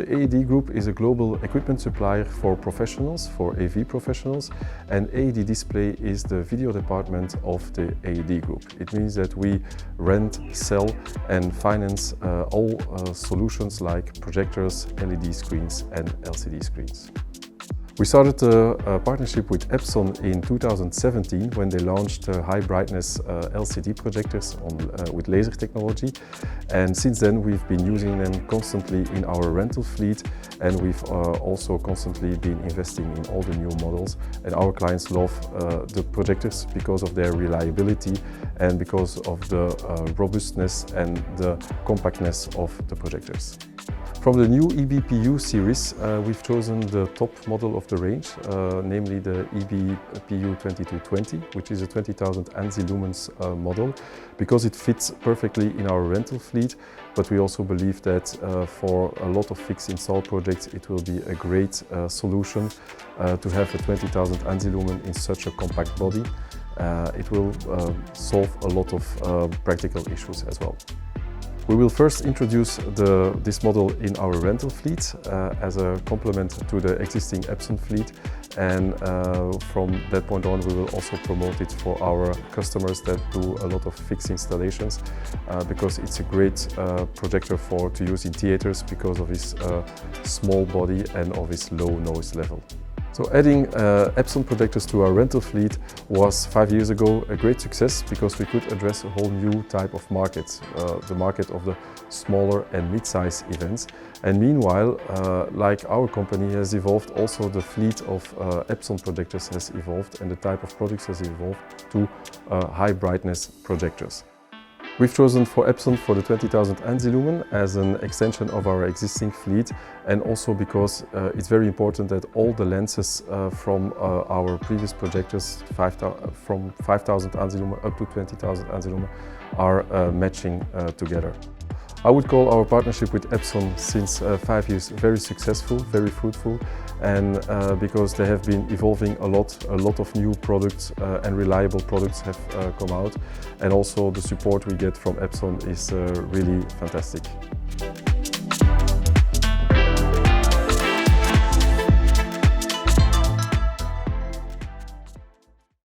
The AED Group is a global equipment supplier for professionals, for AV professionals, and AED Display is the video department of the AED Group. It means that we rent, sell and finance all solutions like projectors, LED screens and LCD screens. We started a partnership with Epson in 2017 when they launched high brightness LCD projectors with laser technology, and since then we've been using them constantly in our rental fleet, and we've also constantly been investing in all the new models, and our clients love the projectors because of their reliability and because of the robustness and the compactness of the projectors. From the new EBPU series, we've chosen the top model of the range, namely the EBPU 2220, which is a 20,000 ANSI lumens model, because it fits perfectly in our rental fleet, but we also believe that for a lot of fixed install projects it will be a great solution to have a 20,000 ANSI lumen in such a compact body. It will solve a lot of practical issues as well. We will first introduce this model in our rental fleet as a complement to the existing Epson fleet, and from that point on we will also promote it for our customers that do a lot of fixed installations, because it's a great projector to use in theaters because of its small body and of its low noise level. So adding Epson projectors to our rental fleet was 5 years ago a great success, because we could address a whole new type of market, the market of the smaller and mid-size events. And meanwhile, like our company has evolved, also the fleet of Epson projectors has evolved, and the type of products has evolved to high brightness projectors. We've chosen for Epson for the 20,000 ANSI lumen as an extension of our existing fleet, and also because it's very important that all the lenses from our previous projectors, from 5,000 ANSI lumen up to 20,000 ANSI lumen, are matching together. I would call our partnership with Epson since 5 years very successful, very fruitful, and because they have been evolving a lot of new products and reliable products have come out, and also the support we get from Epson is really fantastic.